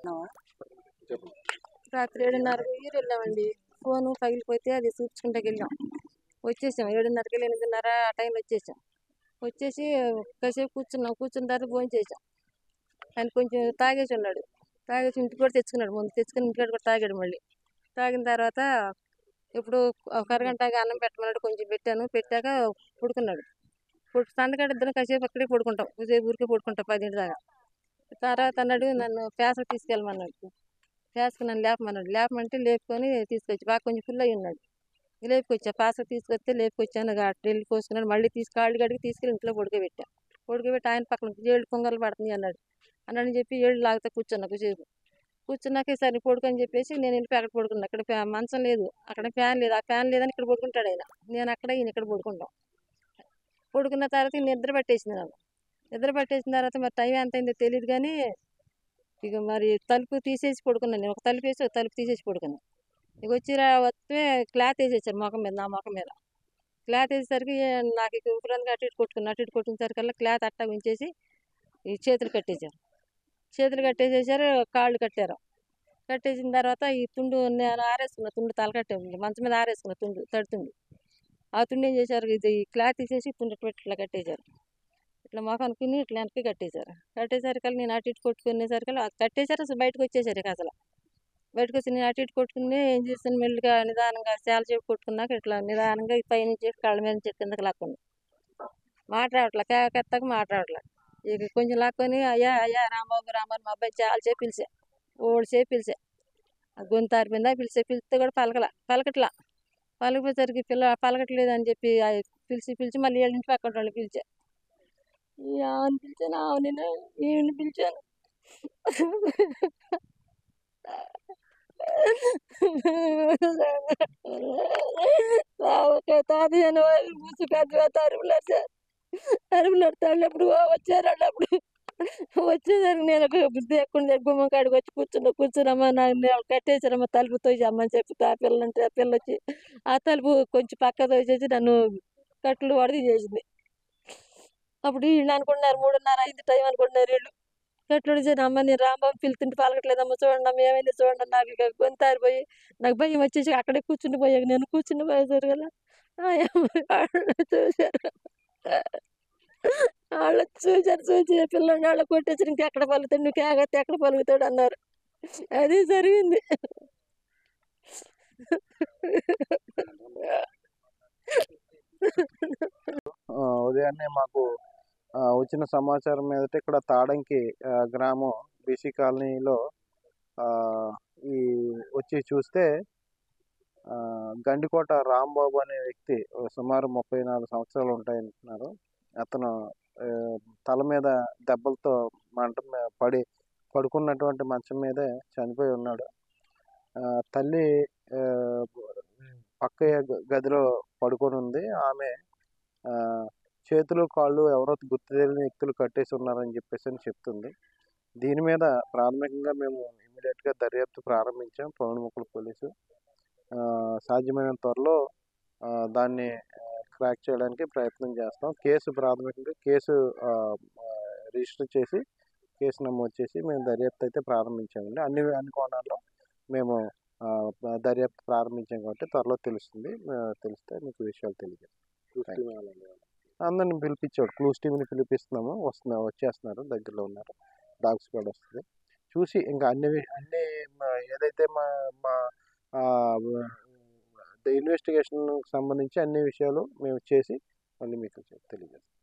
ఉన్నావా? చెప్పు. రాత్రి 7:30కి వెళ్ళామండి. ఫోను పగిలిపోతే అది చూపించుకుంటాకి వెళ్ళాం. వచ్చేసాం 7:30కి 8:30 ఆ టైంలో వచ్చేసాం. వచ్చేసి కాసేపు కూర్చున్నాం. కూర్చున్న తర్వాత భోంచేసాం. ఆయన కొంచెం తాగేసి ఉన్నాడు. తాగేసి ఇంటికి కూడా తెచ్చుకున్నాడు. ముందు తెచ్చుకుని ఇంటికాడ కూడా తాగాడు మళ్ళీ. తాగిన తర్వాత ఇప్పుడు ఒక అరగంటగా అన్నం పెట్టమన్నాడు. కొంచెం పెట్టాను. పెట్టాక పడుకున్నాడు. సందకాడ ఇద్దరం కాసేపు అక్కడే పడుకుంటాం. కొద్దిసేపు ఊరికే పడుకుంటాం 10 దాకా. తర్వాత అన్నాడు నన్ను ప్యాసకు తీసుకెళ్ళమన్నాడు. ప్యాసకు నన్ను లేపమన్నాడు. లేపమంటే లేపుకొని తీసుకొచ్చి బాగా కొంచెం ఫుల్ అయ్యి ఉన్నాడు. లేపుకొచ్చా ప్యాసకు తీసుకొస్తే లేపుకొచ్చాను. వెళ్ళి కోసుకున్నాడు. మళ్ళీ కాళ్ళు గడికి తీసుకెళ్ళి ఇంట్లో పడుకోబెట్టా. పడుకోబెట్టి ఆయన పక్కన ఏళ్ళు పొంగలు పడుతుంది అన్నాడు. అన్నాడని చెప్పి ఏళ్ళు లాగుతా కూర్చున్నా కొద్దిసేపు. కూర్చున్నాక సరే పడుకొని చెప్పేసి నేను వెళ్ళిపోయి అక్కడ పడుకున్నా. అక్కడ మంచం లేదు, అక్కడ ఫ్యాన్ లేదు. ఆ ఫ్యాన్ లేదని ఇక్కడ పడుకుంటాడు ఆయన. నేను అక్కడ ఈయన ఇక్కడ పడుకుంటాం. పడుకున్న తర్వాత నిద్ర పట్టేసింది నాకు. నిద్ర పట్టేసిన తర్వాత మరి టైం ఎంత అయిందో తెలియదు కానీ ఇక మరి తలుపు తీసేసి పడుకున్నాను. నేను ఒక తలుపు వేసి ఒక తలుపు తీసేసి పడుకున్నాను. ఇక వస్తే క్లాత్ వేసేసారు ముఖం మీద, నా ముఖం మీద క్లాత్ వేసేసరికి నాకు ఇక ఊపిరంగా అటు ఇటు కొట్టుకున్నా. అటు ఇటు కొట్టినసరికల్లా క్లాత్ అట్టా ఉంచేసి ఈ చేతులు కట్టేశారు. చేతులు కట్టేసేసారు, కాళ్ళు కట్టారు. కట్టేసిన తర్వాత ఈ తుండు నేను ఆరేసుకున్న తుండు తలకట్టే మంచం మీద ఆరేసుకున్న తుండు తడుతుండు. ఆ తుండు ఏం చేశారు, ఇది క్లాత్ తీసేసి తుండు ఇట్లా కట్టేశారు. ఇట్లా మొఖానికి ఇట్లా వెనక్కి కట్టేశారు. కట్టేసరికల్లా నేను అటు ఇటు కొట్టుకునేసరికల్లా కట్టేశారు. అసలు బయటకు వచ్చేసారు. ఇక అసలు బయటకు వచ్చి నేను అటు ఇటు కొట్టుకుని ఏం చేస్తాను, మెల్లిగా నిదానంగా చాలా సేపు కొట్టుకున్నాక ఇట్లా నిదానంగా పైనుంచి కాళ్ళ మీద నుంచి కిందకి లాక్కుంది. మాట్లాడట్లా, కేకెత్తకు మాట్లాడట్లా. ఇక కొంచెం లాక్కొని అయ్యా అయ్యా రాంబాబు రాంబాబు మా అబ్బాయి చాలా సేపు పిలిచా. ఓడిసేపు పిలిచా. ఆ గొంతు ఆరిపోయిందా పిలిస్తే కూడా పలకట్లా. పలకపోయేసరికి పలకట్లేదు అని చెప్పి పిలిచి మళ్ళీ ఏళ్ళ నుంచి పక్కన వాళ్ళు పిలిచా. ఆమెను పిలిచాను, ఆమె ఈయన పిలిచాను. తాతయ్య అరుపులాడతాడు. అప్పుడు వచ్చారు అప్పుడు వచ్చేసరికి నేను ఒక బుద్ధి ఎక్కువ గుమ్మం కాడికి వచ్చి కూర్చున్నమ్మా నాకు కట్టేశారమ్మా తలుపు తోసేమ్మని చెప్పి ఆ పిల్లంటే ఆ పిల్ల వచ్చి ఆ తలుపు కొంచెం పక్క తోసేసి నన్ను కట్లు వడది చేసింది. అప్పుడు వీళ్ళు అనుకుంటున్నారు 3:30 అయింది టైం అనుకుంటున్నారు వీళ్ళు. కట్లు వడిచేసి అమ్మ నేను రాంబాబు పిలుతుంటే పలకట్లేదమ్మా చూడండి అమ్మ ఏమైంది చూడండి. నాకు ఇక గొంతు ఆరిపోయి నాకు భయం వచ్చేసి అక్కడే కూర్చుని పోయాక నేను కూర్చుని పోయేసారు కదా చూశారు. వాళ్ళు చూసి పిల్లని వాళ్ళు కొట్టేసి ఇంకెక్కడ పలుకుతాడు, నువ్వు కేగతే ఎక్కడ పలుకుతాడు అన్నారు. అది జరిగింది. ఉదయాన్నే మాకు వచ్చిన సమాచారం మీదట ఇక్కడ తాడంకి గ్రామం బీసీ కాలనీలో ఈ వచ్చి చూస్తే గండికోట రాంబాబు అనే వ్యక్తి సుమారు 34 సంవత్సరాలు ఉంటాయంటున్నారు. అతను తల మీద దెబ్బలతో పడుకున్నటువంటి మంచం మీదే చనిపోయి ఉన్నాడు. తల్లి పక్క గదిలో పడుకొని ఉంది. ఆమె చేతులు కాళ్ళు ఎవరో గుర్తు తెలియని వ్యక్తులు కట్టేసి ఉన్నారని చెప్పేసి చెప్తుంది. దీని మీద ప్రాథమికంగా మేము ఇమీడియట్గా దర్యాప్తు ప్రారంభించాం. పవనముక్కల పోలీసు సాధ్యమైన త్వరలో దాన్ని క్రాక్ చేయడానికి ప్రయత్నం చేస్తాం. ప్రాథమికంగా కేసు రిజిస్టర్ చేసి కేసు నమోదు చేసి మేము దర్యాప్తు అయితే ప్రారంభించామండి. అన్ని కోణాల్లో మేము దర్యాప్తు ప్రారంభించాం కాబట్టి త్వరలో తెలిస్తే మీకు విషయాలు తెలియజేస్తాం. అందరిని పిలిపించాడు. క్లూస్ టీమ్ని పిలిపిస్తున్నాము, వచ్చేస్తున్నారు, దగ్గరలో ఉన్నారు. డాగ్ స్క్వాడ్ వస్తుంది. చూసి ఇంకా అన్ని ఏదైతే మా ఇన్వెస్టిగేషన్ సంబంధించి అన్ని విషయాలు మేము చేసి మళ్ళీ మీకు తెలియజేస్తాం.